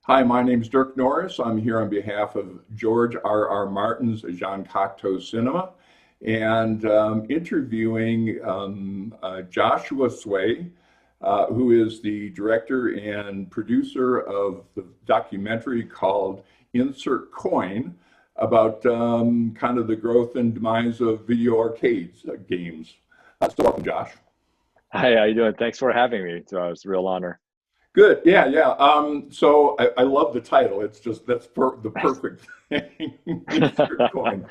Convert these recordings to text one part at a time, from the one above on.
Hi, my name's Dirk Norris. I'm here on behalf of George R. Martin's Jean Cocteau Cinema and interviewing Joshua Tsui, who is the director and producer of the documentary called Insert Coin about kind of the growth and demise of video arcades games. So welcome, Josh. Hi, how you doing? Thanks for having me. It's a real honor. Good. Yeah, yeah. So I love the title. It's just the perfect thing. Insert coin.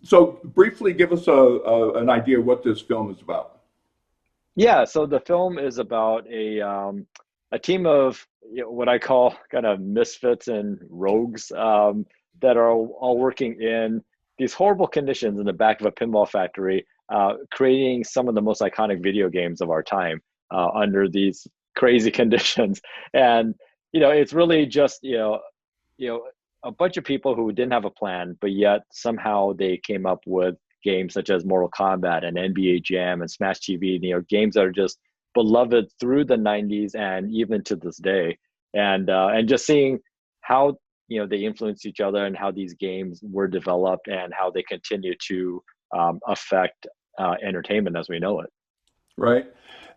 So briefly, give us an idea of what this film is about. Yeah, so the film is about a team of what I call kind of misfits and rogues that are all working in these horrible conditions in the back of a pinball factory, creating some of the most iconic video games of our time under these crazy conditions. And it's really just you know, a bunch of people who didn't have a plan, but yet somehow they came up with games such as Mortal Kombat and NBA Jam and Smash TV, games that are just beloved through the 90s and even to this day. And just seeing how they influence each other and how these games were developed and how they continue to affect entertainment as we know it. Right.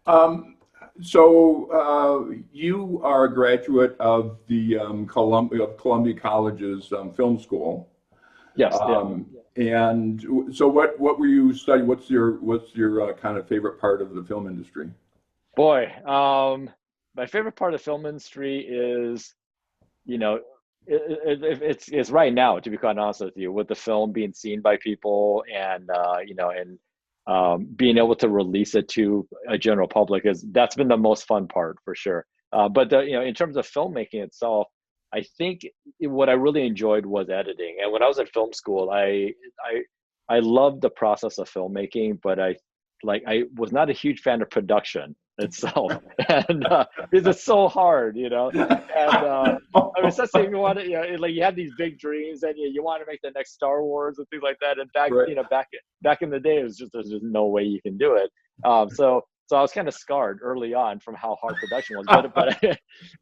Um, so you are a graduate of the Columbia College's film school. Yes, yeah. And so what were you studying? What's your kind of favorite part of the film industry? Boy, my favorite part of the film industry is you know it's right now, to be quite honest with you, with the film being seen by people and being able to release it to a general public, is that's been the most fun part for sure. But in terms of filmmaking itself, I think what I really enjoyed was editing. And when I was in film school, I loved the process of filmmaking, but I was not a huge fan of production itself. And because it's so hard, and I mean, especially if you want to, like you have these big dreams and you want to make the next Star Wars and things like that. And Right. back in the day, it was just there's just no way you can do it. So I was kind of scarred early on from how hard production was.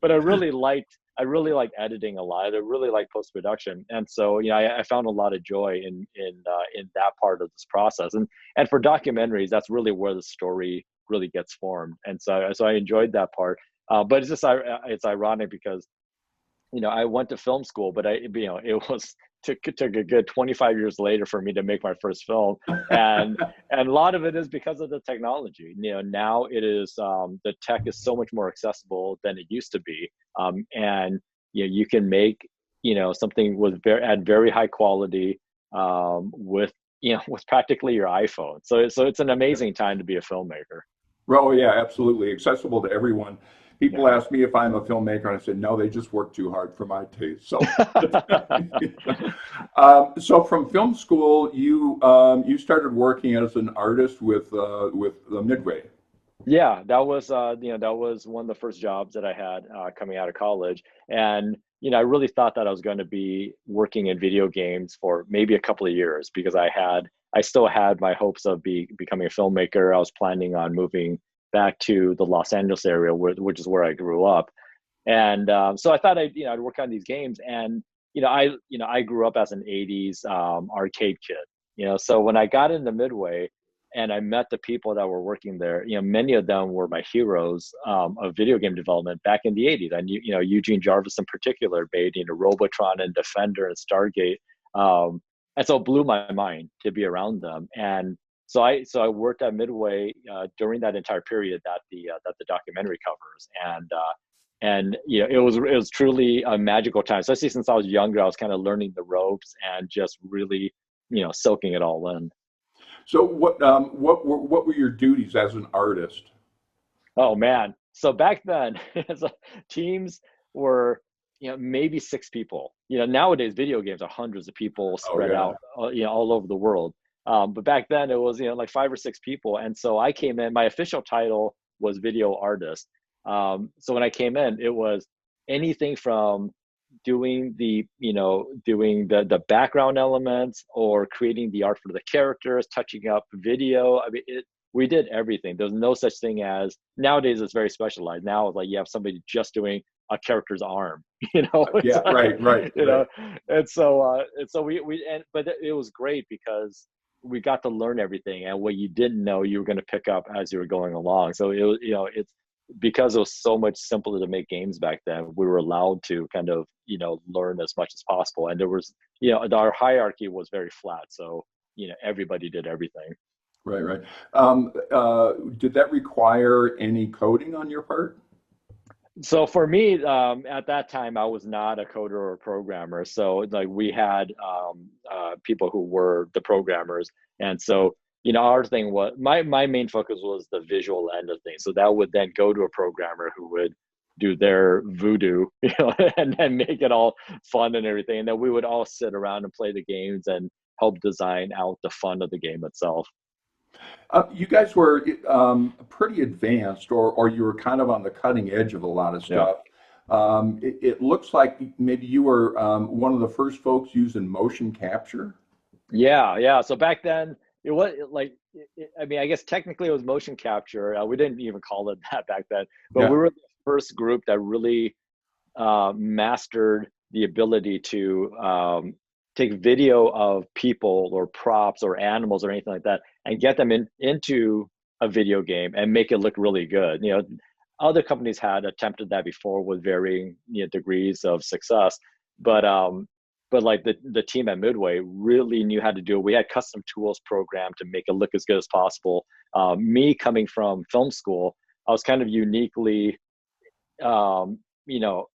But I really liked editing a lot. I really like post production, and so I found a lot of joy in that part of this process. And for documentaries, that's really where the story really gets formed. And so I enjoyed that part. But it's ironic because I went to film school, but it was took a good 25 years later for me to make my first film, and a lot of it is because of the technology. Now it is the tech is so much more accessible than it used to be, and you can make something at very high quality with with practically your iPhone. So it's an amazing time to be a filmmaker. Oh, yeah, absolutely. Accessible to everyone. People Yeah. ask me if I'm a filmmaker, and I said, no, they just work too hard for my taste. So, so from film school, you started working as an artist with Midway. Yeah, that was one of the first jobs that I had coming out of college, and I really thought that I was going to be working in video games for maybe a couple of years because I still had my hopes of becoming a filmmaker. I was planning on moving back to the Los Angeles area, which is where I grew up, and so I thought I'd work on these games. And I grew up as an '80s arcade kid. So when I got into Midway and I met the people that were working there, many of them were my heroes of video game development back in the '80s. I knew Eugene Jarvis in particular made Robotron and Defender and Stargate, and so it blew my mind to be around them. And so I worked at Midway during that entire period that the documentary covers. And it was truly a magical time, especially since I was younger. I was kind of learning the ropes and just really soaking it all in. So what were your duties as an artist? Oh man. So back then, so teams were, maybe six people. Nowadays video games are hundreds of people Oh, spread yeah. out, all over the world. But back then it was, like five or six people. And so I came in, my official title was video artist. So when I came in, it was anything from doing the background elements or creating the art for the characters, touching up video. I mean, we did everything. There's no such thing as, nowadays it's very specialized. Now it's like you have somebody just doing a character's arm, Yeah, it's like, right. and so but it was great because we got to learn everything, and what you didn't know you were going to pick up as you were going along. So it was, it's because it was so much simpler to make games back then, we were allowed to kind of, learn as much as possible. And there was, our hierarchy was very flat. So, everybody did everything. Right. Did that require any coding on your part? So for me, at that time, I was not a coder or a programmer. So like we had people who were the programmers, and so our thing was, my main focus was the visual end of things. So that would then go to a programmer who would do their voodoo, and then make it all fun and everything. And then we would all sit around and play the games and help design out the fun of the game itself. You guys were pretty advanced, or you were kind of on the cutting edge of a lot of Yeah. stuff. It looks like maybe you were one of the first folks using motion capture. Yeah. So back then, it was like, I mean, I guess technically it was motion capture. We didn't even call it that back then, but we Yeah. were the first group that really mastered the ability to take video of people or props or animals or anything like that and get them into a video game and make it look really good. Other companies had attempted that before with varying degrees of success, but like the team at Midway really knew how to do it. We had custom tools programmed to make it look as good as possible. Me coming from film school, I was kind of uniquely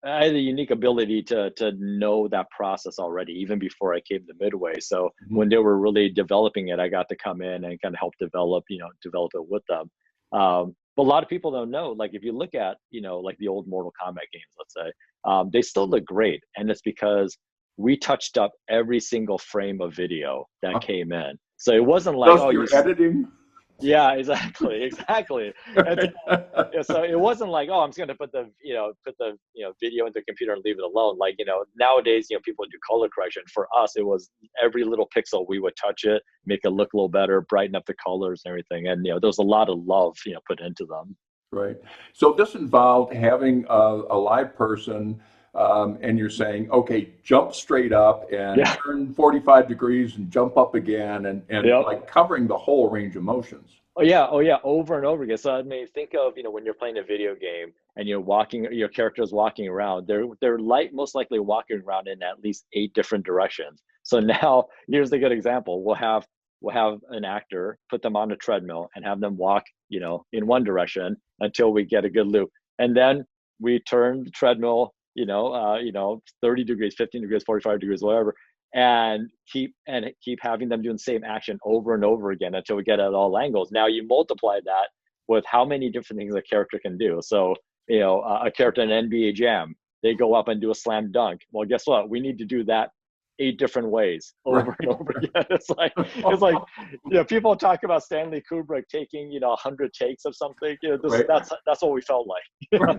I had a unique ability to know that process already, even before I came to Midway. So Mhm. when they were really developing it, I got to come in and kind of help develop it with them. But a lot of people don't know, like if you look at, like the old Mortal Kombat games, let's say, they still look great. And it's because we touched up every single frame of video that came in. So it wasn't like, Just oh, your editing. yeah, exactly. And yeah, so it wasn't like, oh, I'm just going to put the video into the computer and leave it alone. Like, nowadays, people do color correction. For us, it was every little pixel we would touch it, make it look a little better, brighten up the colors and everything. And, there was a lot of love, put into them. Right. So this involved having a live person, and you're saying, okay, jump straight up and Yeah. turn 45 degrees and jump up again, and Yep. like covering the whole range of motions. Oh yeah, over and over again. So I mean, think of, when you're playing a video game and your character is walking around, they're most likely walking around in at least 8 different directions. So now here's a good example. We'll have an actor, put them on a treadmill and have them walk, in one direction until we get a good loop. And then we turn the treadmill, 30 degrees, 15 degrees, 45 degrees, whatever, and keep having them doing the same action over and over again until we get at all angles. Now you multiply that with how many different things a character can do. So, a character in NBA Jam, they go up and do a slam dunk. Well, guess what? We need to do that 8 different ways Right. over and over again. It's like, people talk about Stanley Kubrick taking, 100 takes of something. Right. That's what we felt like. Right.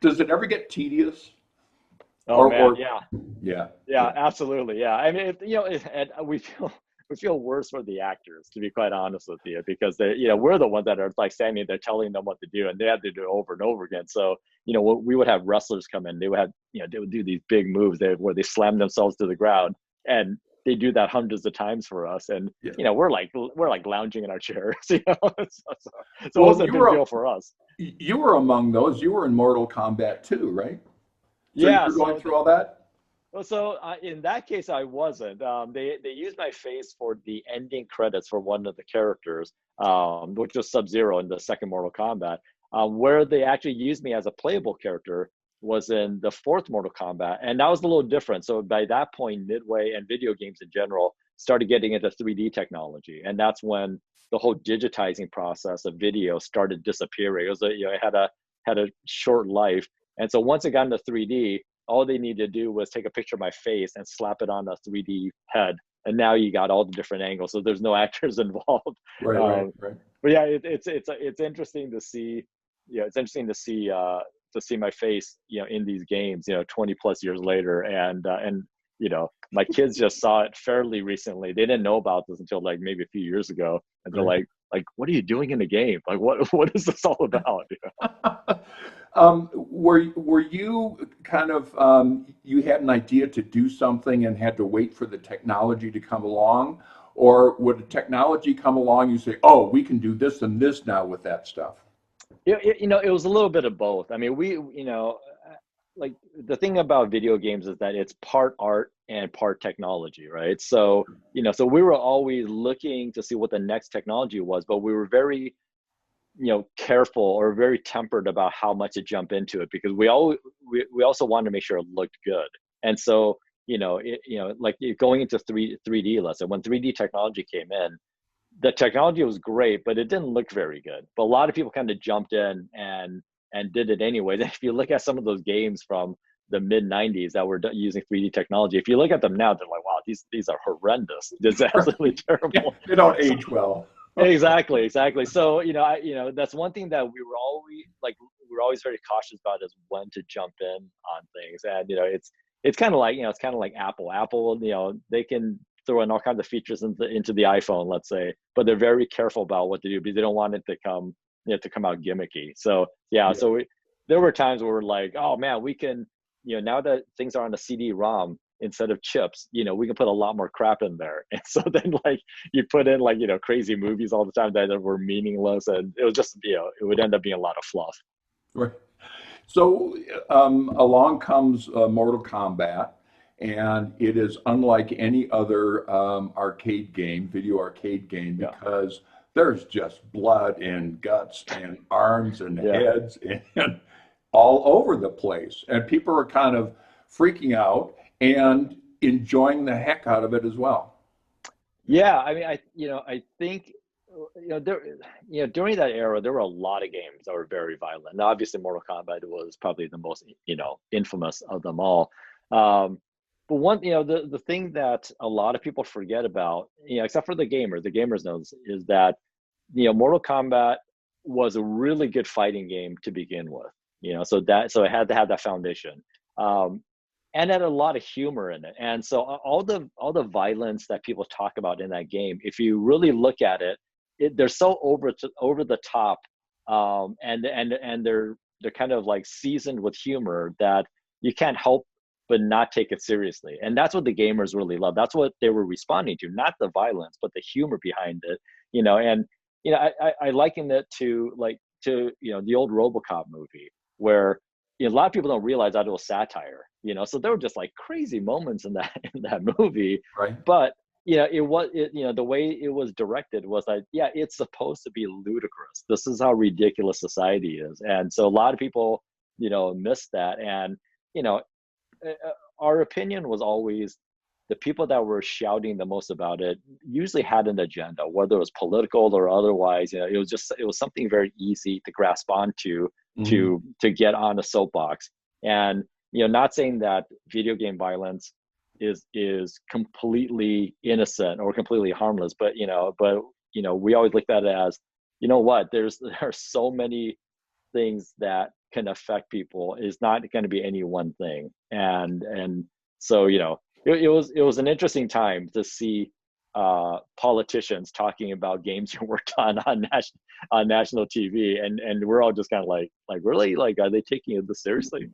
Does it ever get tedious? Oh man, Or yeah. yeah, Yeah, absolutely. Yeah. I mean, and we feel worse for the actors, to be quite honest with you, because we're the ones that are like standing there telling them what to do, and they have to do it over and over again. So, we would have wrestlers come in, they would do these big moves where they slam themselves to the ground, and they do that hundreds of times for us. And, yeah. we're like lounging in our chairs, so it Well, wasn't a big deal for us. you were among those. You were in Mortal Kombat too, right? So you Yeah. were going So through all that? Well, so in that case, I wasn't. They used my face for the ending credits for one of the characters, which was Sub-Zero in the second Mortal Kombat. Where they actually used me as a playable character was in the fourth Mortal Kombat, and that was a little different. So by that point, Midway and video games in general started getting into 3D technology, and that's when the whole digitizing process of video started disappearing. It was it had a short life, and so once it got into 3D, all they needed to do was take a picture of my face and slap it on a 3D head. And now you got all the different angles. So there's no actors involved. Um, Right. but yeah, it's interesting to see. Yeah, it's interesting to see my face, in these games, 20 plus years later, and my kids just saw it fairly recently. They didn't know about this until like maybe a few years ago, and they're Right. like, like, what are you doing in the game? Like, what is this all about? You know? Were you kind of you had an idea to do something and had to wait for the technology to come along, or would the technology come along, you say, "Oh, we can do this and this now with that stuff"? It was a little bit of both. I mean, like the thing about video games is that it's part art and part technology, right? So, so we were always looking to see what the next technology was, but we were very, careful or very tempered about how much to jump into it because we also wanted to make sure it looked good. And so, like going into 3D, let's say when 3D technology came in, the technology was great, but it didn't look very good. But a lot of people kind of jumped in and did it anyway. If you look at some of those games from the mid 90s that were using 3D technology, if you look at them now, they're like, wow, these are horrendous. It's absolutely terrible. Yeah, they don't age well. Exactly. So, that's one thing that we were always very cautious about is when to jump in on things. And, it's kind of like, it's kind of like Apple. Apple, they can throw in all kinds of features into the iPhone, let's say, but they're very careful about what to do because they don't want it to come out gimmicky. So Yeah. so there were times where we're like, oh man, we can, now that things are on a CD-ROM instead of chips, we can put a lot more crap in there. And so then like you put in like, crazy movies all the time that were meaningless, and it was just, it would end up being a lot of fluff. Right. So along comes Mortal Kombat, and it is unlike any other video arcade game, Yeah. because there's just blood and guts and arms and Yeah. heads and all over the place. And people are kind of freaking out and enjoying the heck out of it as well. Yeah. I mean, I think, during that era, there were a lot of games that were very violent. Now, obviously, Mortal Kombat was probably the most, infamous of them all. But the thing that a lot of people forget about, except for the gamers know this, is that, Mortal Kombat was a really good fighting game to begin with, so it had to have that foundation. And had a lot of humor in it. And so all the violence that people talk about in that game, if you really look at it, they're so over the top, and they're kind of like seasoned with humor that you can't help but not take it seriously. And that's what the gamers really love. That's what they were responding to, not the violence, but the humor behind it. And I liken it to the old RoboCop movie where a lot of people don't realize that it was satire. So there were just like crazy moments in that movie. Right. But the way it was directed was like, yeah, it's supposed to be ludicrous. This is how ridiculous society is. And so a lot of people, missed that. And, our opinion was always the people that were shouting the most about it usually had an agenda, whether it was political or otherwise. It was something very easy to grasp onto, to get on a soapbox. And, not saying that video game violence is completely innocent or completely harmless, but we always looked at it as, there are so many things that can affect people. It's not going to be any one thing. And so it was an interesting time to see politicians talking about games you worked on national TV, and we're all just kind of like really, like, are they taking it this seriously?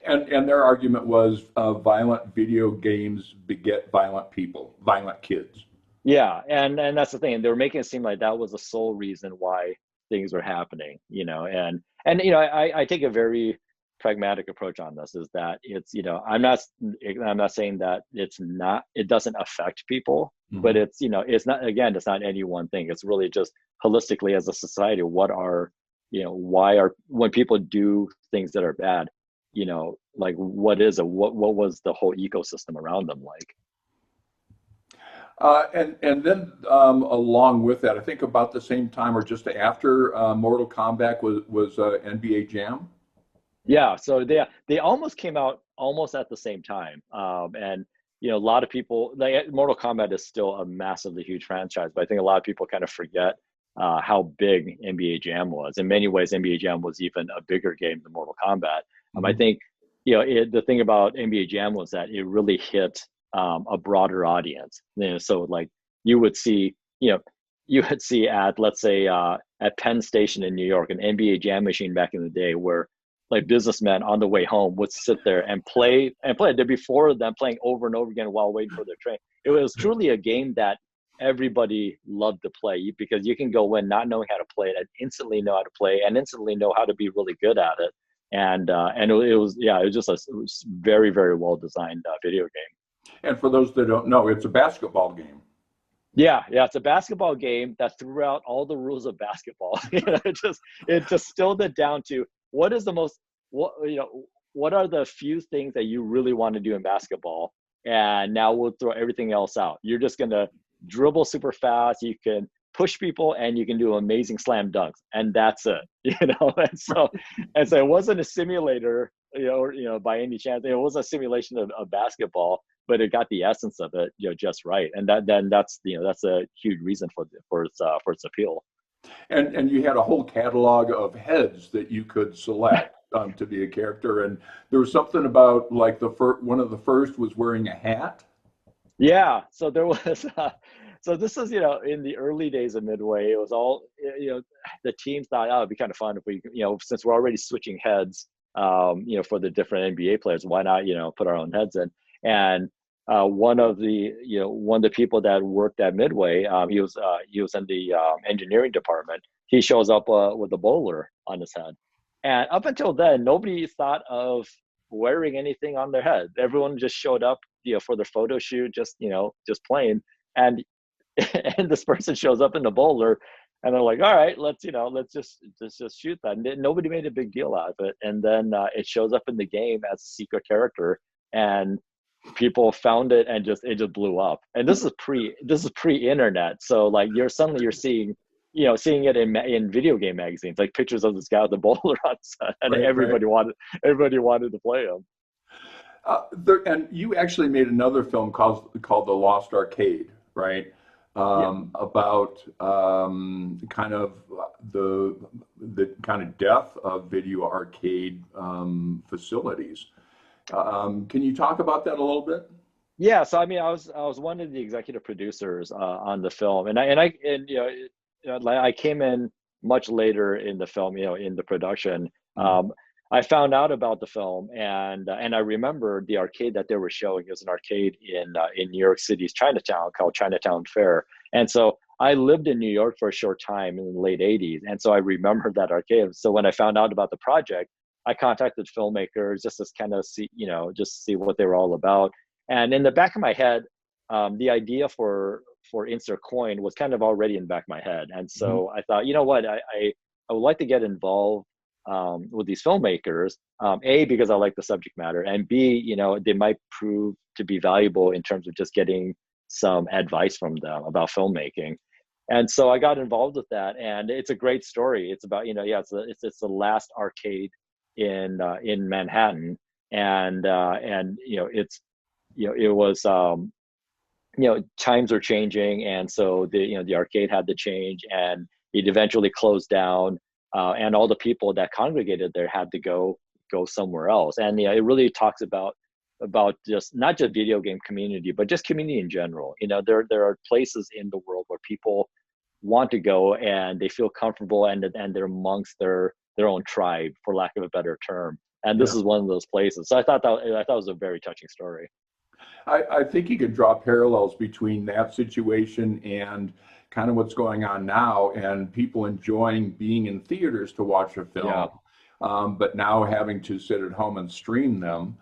And their argument was violent video games beget violent people, violent kids. Yeah, and that's the thing. They were making it seem like that was the sole reason why things were happening, and I take a very pragmatic approach on this, is that it's, I'm not saying that it doesn't affect people, but it's, it's not any one thing. It's really just holistically as a society, when people do things that are bad, like what was the whole ecosystem around them like? And then along with that, I think about the same time or just after Mortal Kombat was NBA Jam. Yeah, so they almost came out almost at the same time, and a lot of people, like, Mortal Kombat is still a massively huge franchise, but I think a lot of people kind of forget how big NBA Jam was. In many ways, NBA Jam was even a bigger game than Mortal Kombat. I think the thing about NBA Jam was that it really hit a broader audience. So like you would see, you would see at, let's say, at Penn Station in New York, an NBA Jam machine back in the day, where like businessmen on the way home would sit there and play. They'd be four of them playing over and over again while waiting for their train. It was truly a game that everybody loved to play, because you can go in not knowing how to play it and instantly know how to play and instantly know how to be really good at it. And it was, yeah, it was very, very well designed video game. And for those that don't know, it's a basketball game. Yeah, it's a basketball game that threw out all the rules of basketball. It distilled it down to what is the most, what are the few things that you really want to do in basketball, and now we'll throw everything else out. You're just gonna dribble super fast, you can push people, and you can do amazing slam dunks, and that's it. And so it wasn't a simulator, by any chance. It was a simulation of basketball, but it got the essence of it, just right. And that's a huge reason for its appeal. And you had a whole catalog of heads that you could select to be a character. And there was something about like one of the first was wearing a hat. Yeah. So there was, so this is, in the early days of Midway, it was all, the teams thought, oh, it'd be kind of fun if we, since we're already switching heads, for the different NBA players, why not, put our own heads in? And one of the people that worked at Midway, he was in the engineering department. He shows up with a bowler on his head, and up until then, nobody thought of wearing anything on their head. Everyone just showed up, for their photo shoot, just playing, and and this person shows up in the bowler, and they're like, all right, let's just shoot that. And nobody made a big deal out of it, and then it shows up in the game as a secret character, and people found it, and it just blew up. And this is pre-internet, so like you're seeing it in video game magazines, like pictures of this guy with the bowler on set, and Right, everybody wanted to play him. And you actually made another film called The Lost Arcade, right? About kind of the kind of death of video arcade facilities. Can you talk about that a little bit? Yeah, so I mean, I was one of the executive producers on the film, and I came in much later in the film, in the production. I found out about the film, and I remember the arcade that they were showing. It was an arcade in New York City's Chinatown called Chinatown Fair, and so I lived in New York for a short time in the late '80s, and so I remembered that arcade. So when I found out about the project, I contacted filmmakers just to kind of see, just see what they were all about. And in the back of my head, the idea for Insert Coin was kind of already in the back of my head. And so I thought, you know what, I would like to get involved with these filmmakers, A, because I like the subject matter, and B, they might prove to be valuable in terms of just getting some advice from them about filmmaking. And so I got involved with that, and it's a great story. It's about, it's the last arcade in Manhattan, and it's, it was, times are changing, and so the arcade had to change, and it eventually closed down, and all the people that congregated there had to go somewhere else. And it really talks about just not just video game community, but just community in general. There are places in the world where people want to go and they feel comfortable, and they're amongst their own tribe, for lack of a better term. And this is one of those places. So I thought it was a very touching story. I think you could draw parallels between that situation and kind of what's going on now, and people enjoying being in theaters to watch a film, but now having to sit at home and stream them,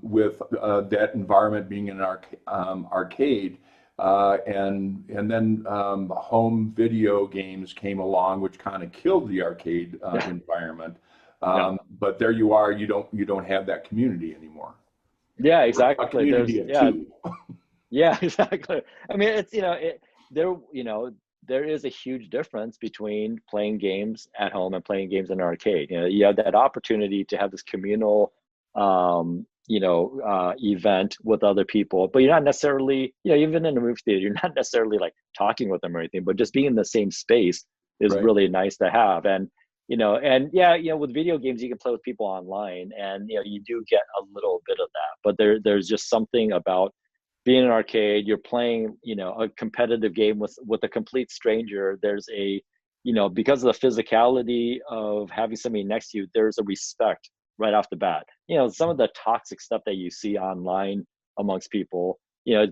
with that environment being an arcade. And then home video games came along, which kind of killed the arcade environment. But there you are, you don't have that community anymore. Yeah, exactly. A community of two. Yeah, exactly. I mean, it's there is a huge difference between playing games at home and playing games in an arcade. You have that opportunity to have this communal event with other people, but you're not necessarily, even in a movie theater, you're not necessarily like talking with them or anything, but just being in the same space is really nice to have. And with video games, you can play with people online, and you do get a little bit of that, but there's just something about being in an arcade, you're playing, a competitive game with a complete stranger. There's because of the physicality of having somebody next to you, there's a respect right off the bat. Some of the toxic stuff that you see online amongst people,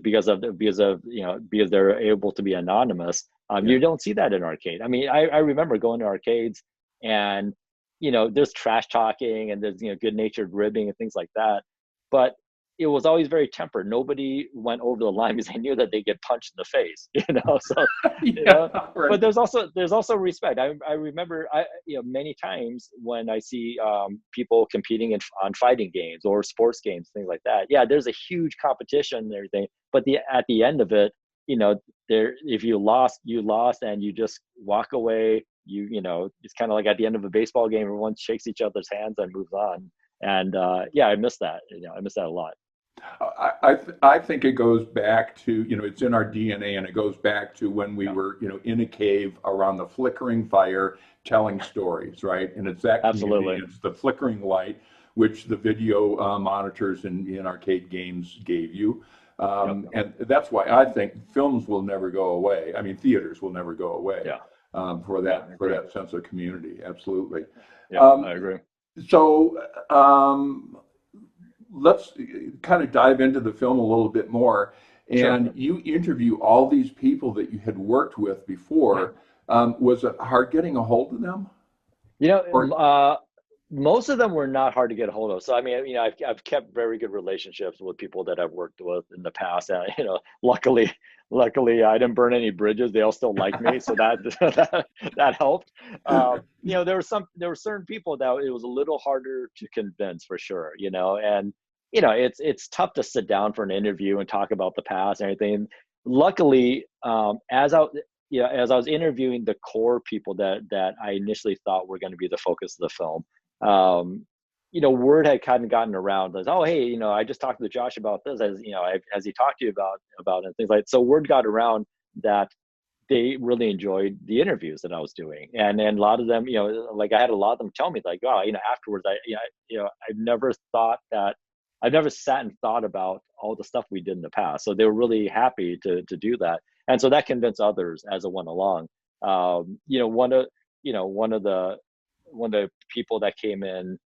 because they're able to be anonymous. You don't see that in arcade. I mean, I remember going to arcades and, there's trash talking and there's, good natured ribbing and things like that. But it was always very tempered. Nobody went over the line because they knew that they get punched in the face, so, Right. But there's also respect. I remember, many times when I see people competing on fighting games or sports games, things like that. Yeah, there's a huge competition and everything. But at the end of it, if you lost, and you just walk away. It's kind of like at the end of a baseball game, everyone shakes each other's hands and moves on. And I miss that. I miss that a lot. I think it goes back to, it's in our DNA, and it goes back to when we were, in a cave around the flickering fire telling stories, right? And it's that community, Absolutely. it's the flickering light, which the video monitors in arcade games gave you. And that's why I think films will never go away. I mean, theaters will never go away. Yeah. For that sense of community. Absolutely. Yeah, I agree. So let's kind of dive into the film a little bit more. And you interview all these people that you had worked with before. Was it hard getting a hold of them? Most of them were not hard to get a hold of. So I mean, I've kept very good relationships with people that I've worked with in the past. And luckily I didn't burn any bridges. They all still like me, so that helped. There were certain people that it was a little harder to convince for sure. And it's tough to sit down for an interview and talk about the past and everything. Luckily, as I was interviewing the core people that I initially thought were going to be the focus of the film, word had kind of gotten around as, oh, hey, I just talked to Josh about this, has he talked to you about it, and things like that. So word got around that they really enjoyed the interviews that I was doing. And then a lot of them, like I had a lot of them tell me like, oh, afterwards, I've never sat and thought about all the stuff we did in the past. So they were really happy to do that. And so that convinced others as it went along. One of the people that came in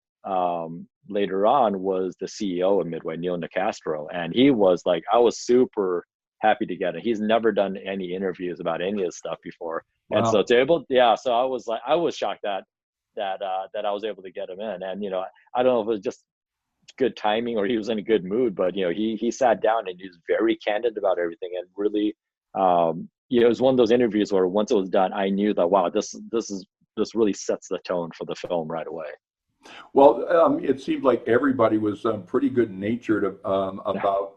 later on was the CEO of Midway, Neil Nicastro. And he was like, I was super happy to get it. He's never done any interviews about any of this stuff before. Wow. And so so I was shocked that I was able to get him in. And, I don't know if it was just good timing or he was in a good mood, but, he sat down and he was very candid about everything. And really, it was one of those interviews where once it was done, I knew that, wow, this really sets the tone for the film right away. Well, it seemed like everybody was pretty good natured about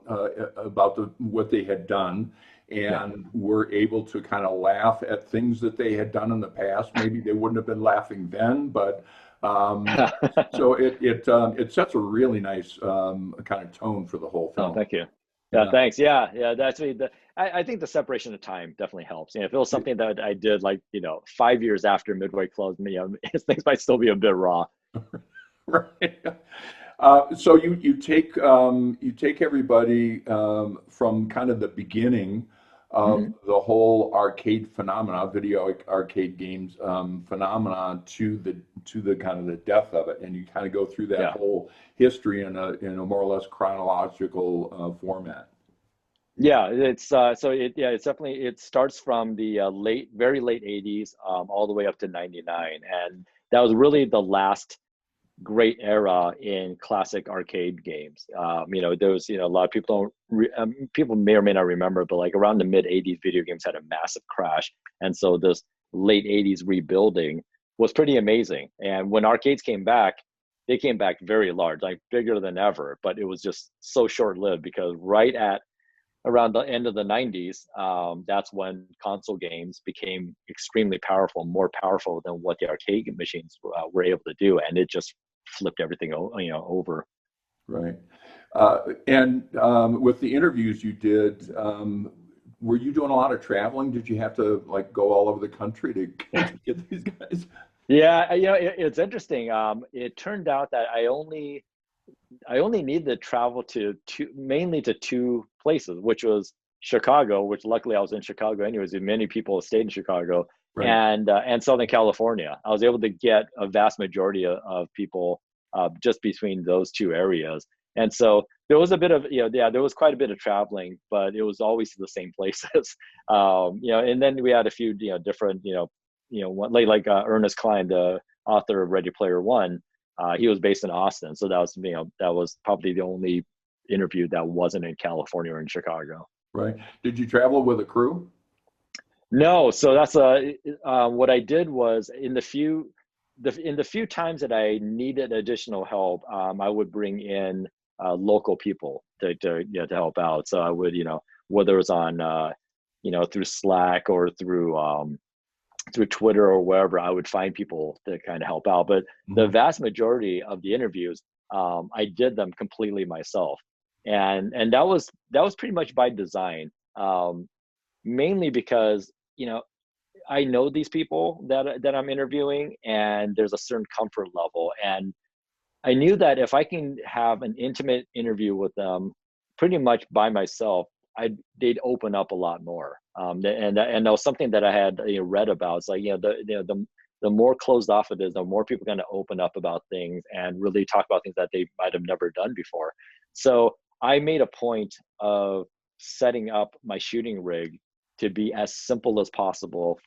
what they had done, and were able to kind of laugh at things that they had done in the past. Maybe they wouldn't have been laughing then, but so it sets a really nice kind of tone for the whole film. Oh, thank you. Yeah, thanks. Yeah, that's me. I think the separation of time definitely helps. If it was something that I did 5 years after Midway closed, things might still be a bit raw. Right. So you take everybody from kind of the beginning of the whole arcade phenomena, video arcade games phenomenon, to the kind of the death of it, and you kind of go through that whole history in a more or less chronological format. Yeah, it's definitely, it starts from the very late 80s all the way up to 99, and that was really the last great era in classic arcade games. There was, a lot of people people may or may not remember, but like around the mid 80s, video games had a massive crash. And so this late 80s rebuilding was pretty amazing. And when arcades came back, they came back very large, like bigger than ever, but it was just so short lived because right at around the end of the 90s, that's when console games became extremely powerful, more powerful than what the arcade machines were able to do. And it just flipped everything over. Right. And with the interviews you did, were you doing a lot of traveling? Did you have to go all over the country to get these guys? Yeah, it's interesting. It turned out that I only I only needed to travel mainly to two places, which was Chicago, which luckily I was in Chicago anyways, and many people stayed in Chicago, Right. and Southern California. I was able to get a vast majority of people just between those two areas. And so there was a bit of, there was quite a bit of traveling, but it was always to the same places. And then we had a few, different, like Ernest Cline, the author of Ready Player One. He was based in Austin, so that was probably the only interview that wasn't in California or in Chicago. Right. Did you travel with a crew? No, so that's what I did was in the few times that I needed additional help, I would bring in local people to help out. So I would, whether it was on through Slack or through Twitter or wherever, I would find people to kind of help out. But the vast majority of the interviews, I did them completely myself, and that was pretty much by design. Mainly because I know these people that I'm interviewing, and there's a certain comfort level, and I knew that if I can have an intimate interview with them, pretty much by myself, they'd open up a lot more. And that was something that I had read about. It's like the more closed off it is, the more people are going to open up about things and really talk about things that they might have never done before. So I made a point of setting up my shooting rig to be as simple as possible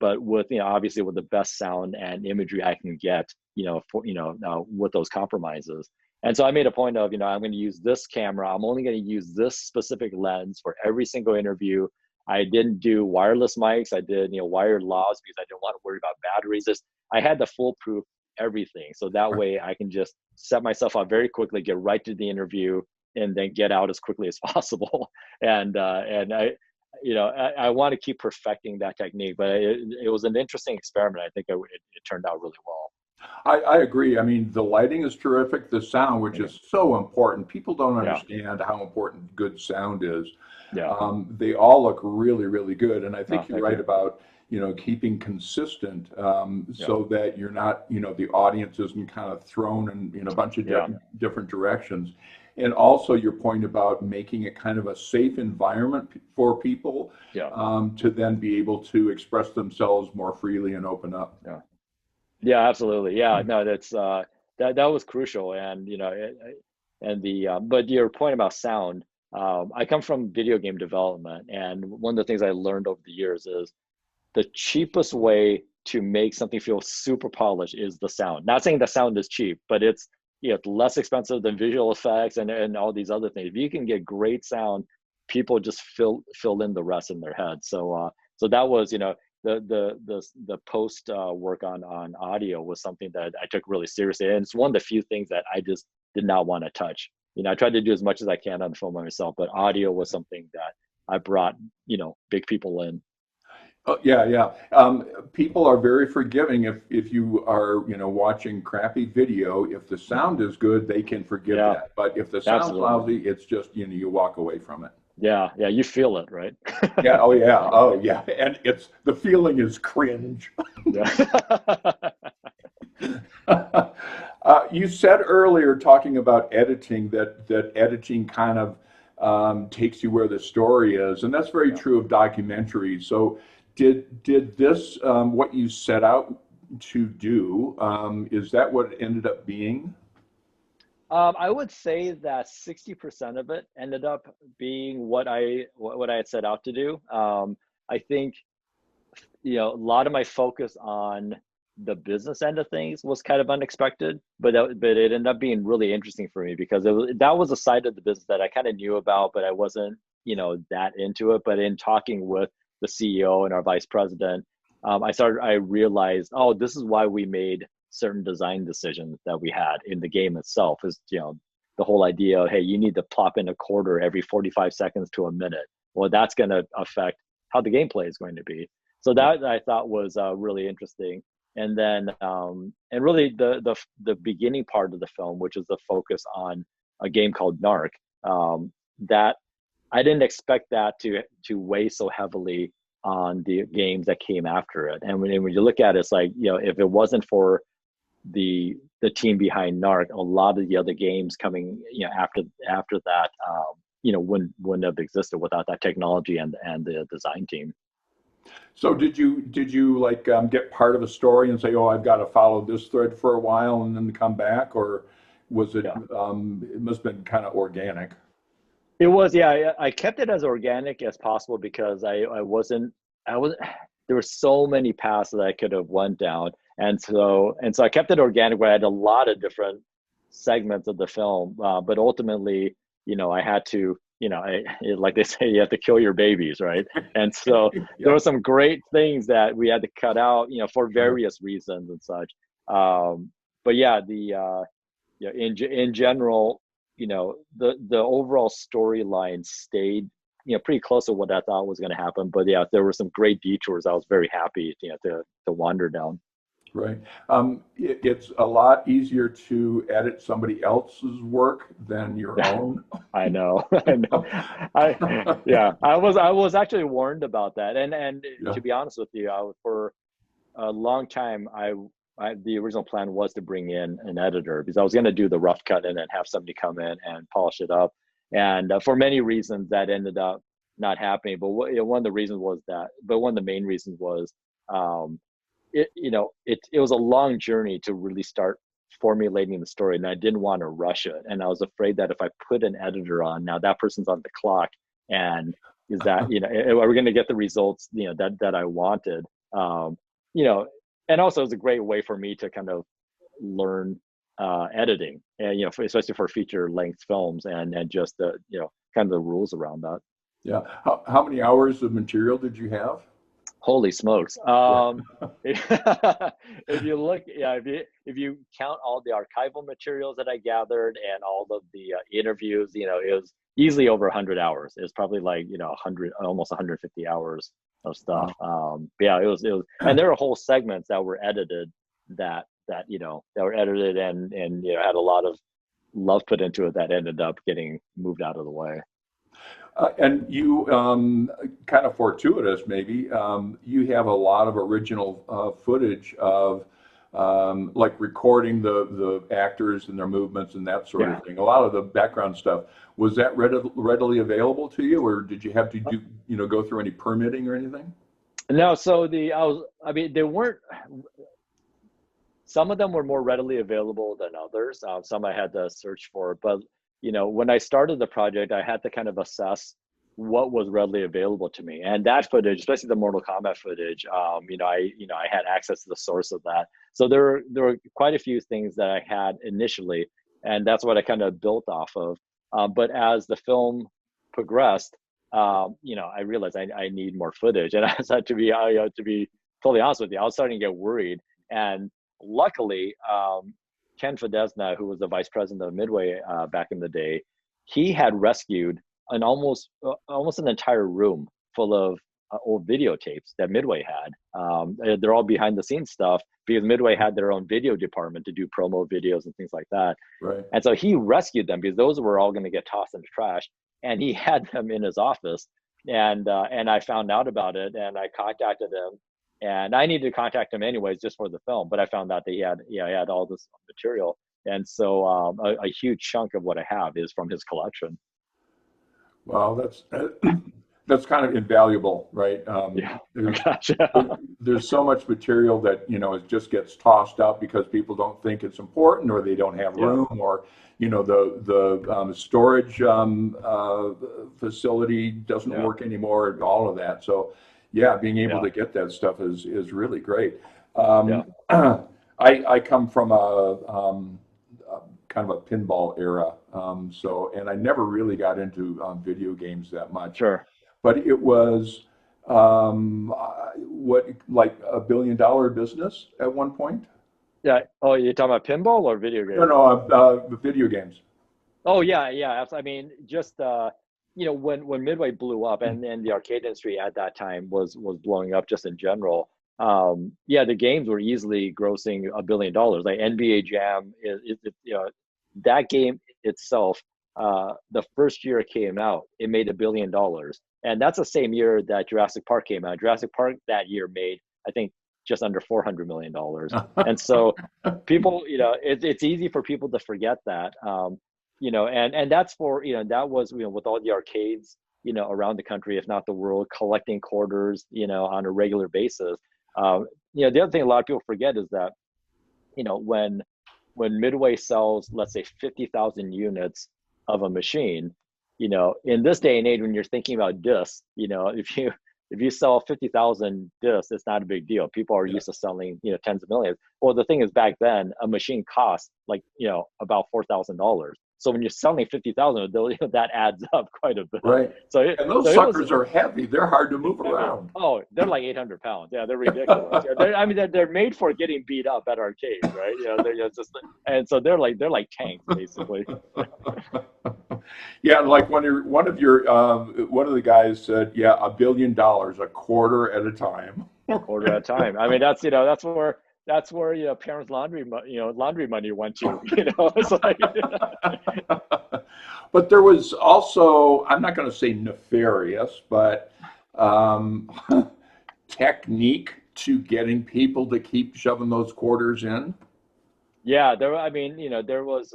but with obviously with the best sound and imagery I can get with those compromises. And so I made a point of I'm going to use this camera, I'm only going to use this specific lens for every single interview. I didn't do wireless mics, I did wired laws because I didn't want to worry about batteries. I had the foolproof everything, so that way I can just set myself up very quickly, get right to the interview, and then get out as quickly as possible. And I want to keep perfecting that technique, but it was an interesting experiment. I think it turned out really well. I agree. I mean, the lighting is terrific, the sound, which is so important. People don't Yeah, understand how important good sound is. yeah. They all look really, really good. And I No, think you're thank right you. about, keeping consistent Yeah, so that you're not, the audience isn't kind of thrown in a bunch of yeah, different directions. And also your point about making it kind of a safe environment for people yeah, to then be able to express themselves more freely and open up. yeah. Yeah, absolutely. Yeah, no, that's that was crucial, and and but your point about sound, I come from video game development, and one of the things I learned over the years is the cheapest way to make something feel super polished is the sound. Not saying the sound is cheap, but it's less expensive than visual effects and all these other things. If you can get great sound, people just fill in the rest in their head. So that was the post work on audio was something that I took really seriously, and it's one of the few things that I just did not want to touch. I tried to do as much as I can on the film myself, but audio was something that I brought big people in. Oh, yeah, yeah. People are very forgiving if you are, watching crappy video. If the sound is good, they can forgive Yeah, that. But if the sound's absolutely. lousy, it's just, you walk away from it. Yeah, yeah, you feel it, right? Yeah, oh yeah, oh yeah. And it's the feeling is cringe. Yeah. You said earlier talking about editing that editing kind of takes you where the story is, and that's very Yeah. true of documentaries. So, did this what you set out to do? Is that what it ended up being? I would say that 60% of it ended up being what I had set out to do. I think a lot of my focus on the business end of things was kind of unexpected, but it ended up being really interesting for me because that was a side of the business that I kind of knew about, but I wasn't that into it. But in talking with the CEO and our vice president, I realized, oh, this is why we made certain design decisions that we had in the game itself. Is the whole idea of, hey, you need to plop in a quarter every 45 seconds to a minute. Well, that's going to affect how the gameplay is going to be. So that I thought was really interesting. And then and really the beginning part of the film, which is the focus on a game called Narc, that I didn't expect that to weigh so heavily on the games that came after it. And when you look at it, it's like, if it wasn't for the team behind Narc, a lot of the other games coming, after that, wouldn't have existed without that technology and the design team. So did you like get part of a story and say, oh, I've got to follow this thread for a while and then come back, or was it Yeah. it must have been kind of organic? It was, yeah. I kept it as organic as possible because I was there were so many paths that I could have went down, and so I kept it organic. Where I had a lot of different segments of the film, but ultimately, I had to, like they say, you have to kill your babies, right? And so there Yeah, were some great things that we had to cut out, for sure. various reasons and such. But yeah, in general, the overall storyline stayed, pretty close to what I thought was going to happen. But yeah, there were some great detours. I was very happy, to wander down. Right. It's a lot easier to edit somebody else's work than your own. I know, I know. Yeah, I was actually warned about that, and Yeah. to be honest with you, for a long time, the original plan was to bring in an editor because I was going to do the rough cut and then have somebody come in and polish it up. And for many reasons, that ended up not happening. But one of the reasons was that, but one of the main reasons was, um, it was a long journey to really start formulating the story, and I didn't want to rush it. And I was afraid that if I put an editor on, now that person's on the clock, and is that, are we going to get the results, that I wanted? Um, you know, and also it's a great way for me to kind of learn editing, and especially for feature length films, and just the kind of the rules around that. Yeah. How many hours of material did you have? Holy smokes! Yeah. If you look, yeah, if you count all the archival materials that I gathered and all of the interviews, it was easily over 100 hours. It was probably like 100, almost 150 hours of stuff. Wow. Yeah, it was, and there were whole segments that were edited, that were edited and had a lot of love put into it that ended up getting moved out of the way. And you, kind of fortuitous maybe, you have a lot of original footage of like recording the actors and their movements and that sort Yeah. of thing. A lot of the background stuff. Was that readily available to you, or did you have to do, go through any permitting or anything? No, so I mean, they weren't. Some of them were more readily available than others. Some I had to search for, but when I started the project, I had to kind of assess what was readily available to me, and that footage, especially the Mortal Kombat footage, I had access to the source of that. So there were quite a few things that I had initially, and that's what I kind of built off of. But as the film progressed, I realized I need more footage, and I started to be totally honest with you, I was starting to get worried. And luckily, Ken Fedesna, who was the vice president of Midway back in the day, he had rescued an almost an entire room full of old videotapes that Midway had. They're all behind the scenes stuff because Midway had their own video department to do promo videos and things like that. Right. And so he rescued them because those were all going to get tossed in the trash, and he had them in his office. And I found out about it, and I contacted him, and I needed to contact him anyways just for the film. But I found out that he had all this material, and so a huge chunk of what I have is from his collection. Well, that's that's kind of invaluable, right? Yeah, gotcha. There's so much material that it just gets tossed out because people don't think it's important, or they don't have Yeah, room, or the storage facility doesn't yeah, work anymore, all of that. So yeah, being able yeah, to get that stuff is really great. yeah. I come from kind of a pinball era. And I never really got into video games that much, Sure. but it was what, like $1 billion business at one point. Yeah. Oh, you're talking about pinball or video No, games? no, video games. Oh yeah, yeah. I mean, just when Midway blew up, and the arcade industry at that time was blowing up just in general. Yeah, the games were easily grossing $1 billion. Like NBA Jam that game itself. The first year it came out, it made $1 billion, and that's the same year that Jurassic Park came out. Jurassic Park that year made, I think, just under $400 million. And so people, it's easy for people to forget that, and that's for, that was, with all the arcades, around the country, if not the world, collecting quarters, on a regular basis. The other thing a lot of people forget is that, when Midway sells, let's say 50,000 units of a machine, in this day and age, when you're thinking about discs, if you sell 50,000 discs, it's not a big deal. People are used to selling, tens of millions. Well, the thing is, back then, a machine cost like, about $4,000. So when you're selling 50,000, that adds up quite a bit. Right. And those suckers are heavy. They're hard to move around. Oh, they're like 800 pounds. Yeah, they're ridiculous. They're made for getting beat up at arcades, right? They're just, and so they're like tanks, basically. Yeah, like one of the guys said, yeah, $1 billion, a quarter at a time. A quarter at a time. I mean, that's where parents' laundry money went to. It's like. But there was also, I'm not going to say nefarious, but technique to getting people to keep shoving those quarters in. Yeah, there was.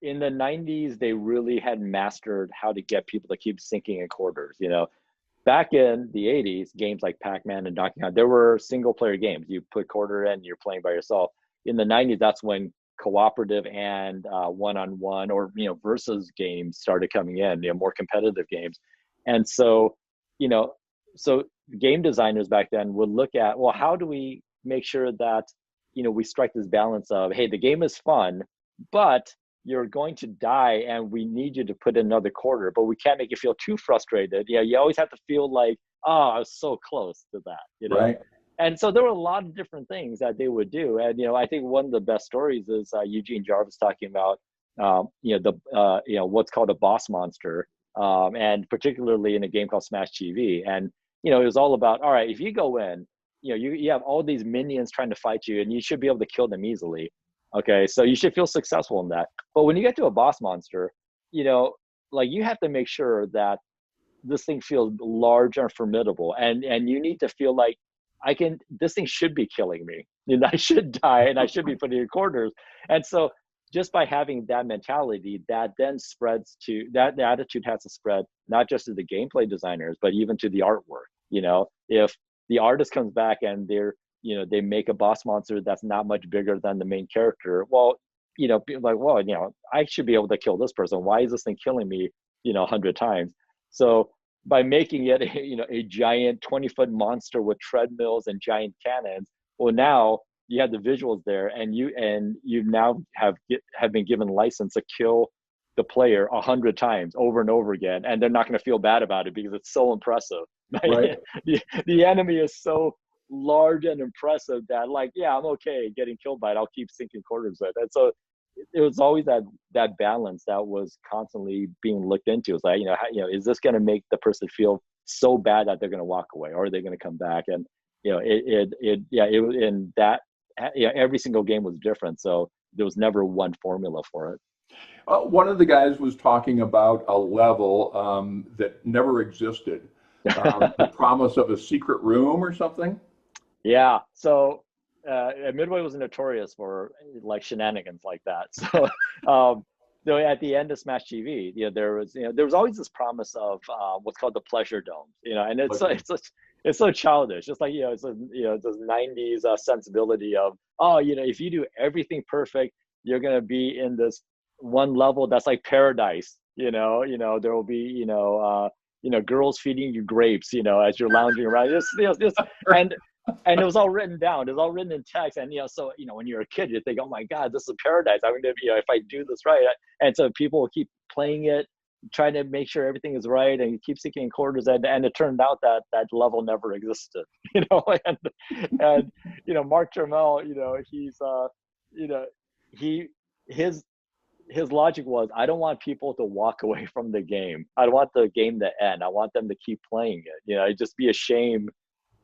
In the 90s, they really had mastered how to get people to keep sinking in quarters. Back in the 80s, games like Pac-Man and Donkey Kong, there were single-player games. You put quarter in, you're playing by yourself. In the 90s, that's when cooperative and one-on-one or versus games started coming in, more competitive games. And so, so game designers back then would look at, well, how do we make sure that we strike this balance of, hey, the game is fun, but you're going to die and we need you to put in another quarter, but we can't make you feel too frustrated. You always have to feel like, oh, I was so close to that, Right. And so there were a lot of different things that they would do. And, I think one of the best stories is Eugene Jarvis talking about, what's called a boss monster. And particularly in a game called Smash TV. And, it was all about, all right, if you go in, you have all these minions trying to fight you and you should be able to kill them easily. Okay, so you should feel successful in that. But when you get to a boss monster, like you have to make sure that this thing feels large and formidable, and you need to feel like this thing should be killing me, I should die, and I should be putting in quarters. And so just by having that mentality, that then spreads to that, the attitude has to spread not just to the gameplay designers, but even to the artwork. If the artist comes back and they make a boss monster that's not much bigger than the main character. Well, like, well, I should be able to kill this person. Why is this thing killing me, 100 times? So by making it, a giant 20-foot monster with treadmills and giant cannons, well, now you have the visuals there, and you now have been given license to kill the player 100 times over and over again, and they're not going to feel bad about it because it's so impressive. Right. The enemy is so large and impressive that, like, yeah, I'm okay getting killed by it. I'll keep sinking quarters with it. And so it was always that balance that was constantly being looked into. It's like, is this going to make the person feel so bad that they're going to walk away, or are they going to come back? And every single game was different, so there was never one formula for it. One of the guys was talking about a level that never existed. The promise of a secret room or something. Yeah. So Midway was notorious for like shenanigans like that. So at the end of Smash TV, there was always this promise of what's called the pleasure dome. And it's so childish. Just like it's this 90s sensibility of, if you do everything perfect, you're gonna be in this one level that's like paradise. There will be girls feeding you grapes, as you're lounging around. And it was all written down. It was all written in text. And so when you're a kid, you think, oh my God, this is paradise. I'm gonna, if I do this right. And so people will keep playing it, trying to make sure everything is right, and you keep sinking quarters. And it turned out that level never existed. And Mark Trammell, his logic was, I don't want people to walk away from the game. I don't want the game to end. I want them to keep playing it. It'd just be a shame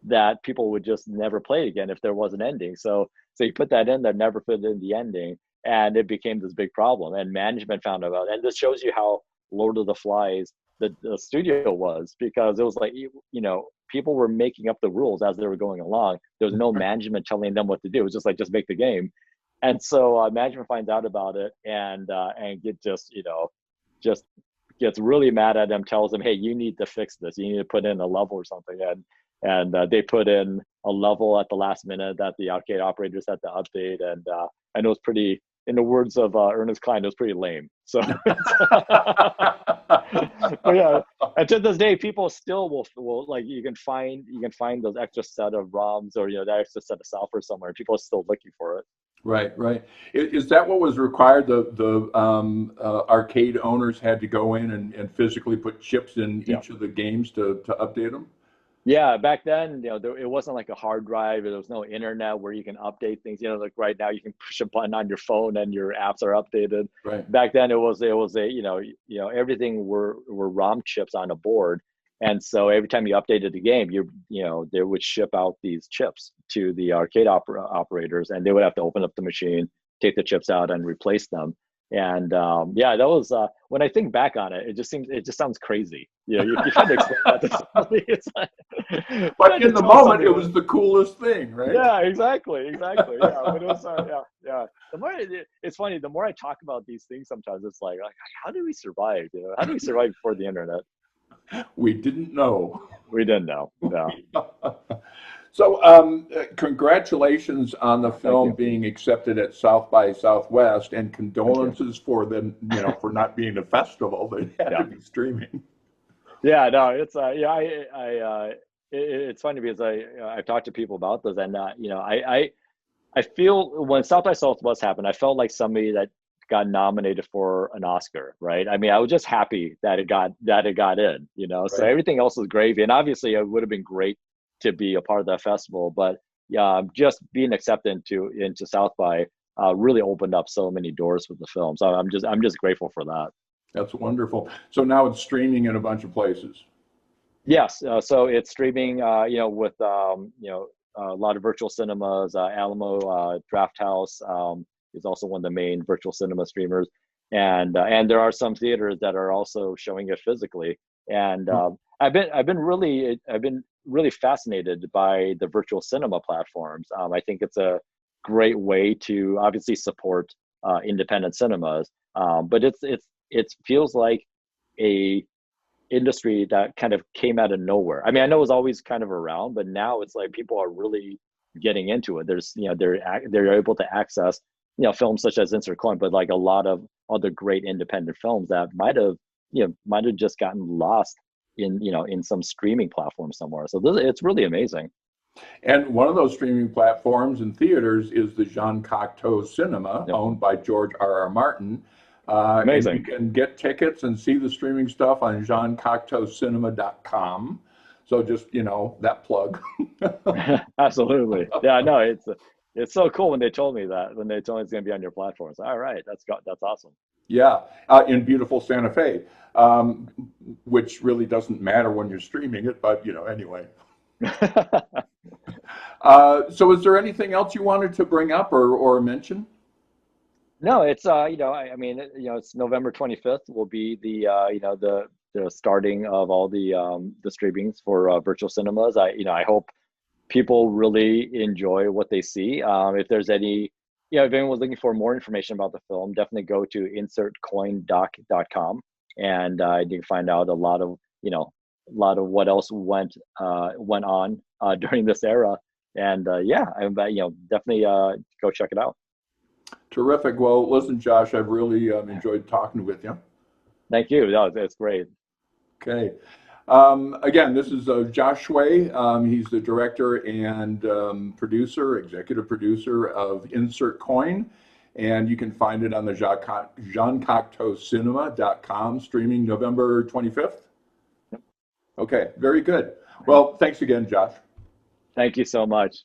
that people would just never play it again if there was an ending. So you put that in there, never put in the ending, and it became this big problem. And management found out. And this shows you how Lord of the Flies, the studio was, because it was like, people were making up the rules as they were going along. There was no management telling them what to do. It was just like, just make the game. And so management finds out about it and get just gets really mad at them, tells them, hey, you need to fix this. You need to put in a level or something. And they put in a level at the last minute that the arcade operators had to update. And it was pretty, in the words of Ernest Cline, it was pretty lame. So, but yeah, and to this day, people still will like, you can find those extra set of ROMs or, that extra set of software somewhere. People are still looking for it. Right, right. Is that what was required? The arcade owners had to go in and physically put chips in each of the games to update them? Yeah, back then, it wasn't like a hard drive. There was no internet where you can update things. Like right now, you can push a button on your phone and your apps are updated. Right. Back then, it was everything were ROM chips on a board, and so every time you updated the game, they would ship out these chips to the arcade operators, and they would have to open up the machine, take the chips out, and replace them. And that was when I think back on it, it just sounds crazy. You kind of explain that to somebody. It's like, but in the moment, it was the coolest thing, right? Yeah, exactly. Yeah, but it was yeah. It's funny. The more I talk about these things, sometimes it's like how do we survive? How do we survive before the internet? We didn't know. We didn't know. Yeah. So, congratulations on the film being accepted at South by Southwest, and condolences for them, for not being a festival. They had to be streaming. Yeah, no, it's it's funny because I've talked to people about this, and I feel when South by Southwest happened, I felt like somebody that got nominated for an Oscar, right? I mean, I was just happy that it got in, Right. So everything else was gravy, and obviously it would have been great to be a part of that festival, but just being accepted into South by really opened up so many doors with the film. So I'm just grateful for that. That's wonderful. So now it's streaming in a bunch of places. Yes, so it's streaming, with a lot of virtual cinemas. Alamo Draft House is also one of the main virtual cinema streamers, and there are some theaters that are also showing it physically. And I've been really fascinated by the virtual cinema platforms. I think it's a great way to obviously support independent cinemas, but it feels like a industry that kind of came out of nowhere. I mean, I know it was always kind of around, but now it's like people are really getting into it. There's they're able to access films such as Insert Coin, but like a lot of other great independent films that might have just gotten lost in some streaming platform somewhere. So it's really amazing. And one of those streaming platforms and theaters is the Jean Cocteau Cinema, owned by George R.R. Martin. Amazing. And you can get tickets and see the streaming stuff on jeancocteaucinema.com. So just, that plug. Absolutely. Yeah, no, it's so cool when they told me that, when they told me it's going to be on your platform. So, all right, that's awesome. Yeah, in beautiful Santa Fe, which really doesn't matter when you're streaming it, but, anyway. So is there anything else you wanted to bring up or mention? No, it's it's November 25th will be the starting of all the streamings for virtual cinemas. I hope people really enjoy what they see. If there's any, if anyone's looking for more information about the film, definitely go to insertcoindoc.com, and you can find out a lot of what else went on during this era. And definitely go check it out. Terrific. Well, listen, Josh, I've really enjoyed talking with you. Thank you. No, it's great. Okay. Again, this is Josh Tsui. He's the director and executive producer of Insert Coin, and you can find it on the jeancocteaucinema.com, streaming November 25th. Okay, very good. Well, thanks again, Josh. Thank you so much.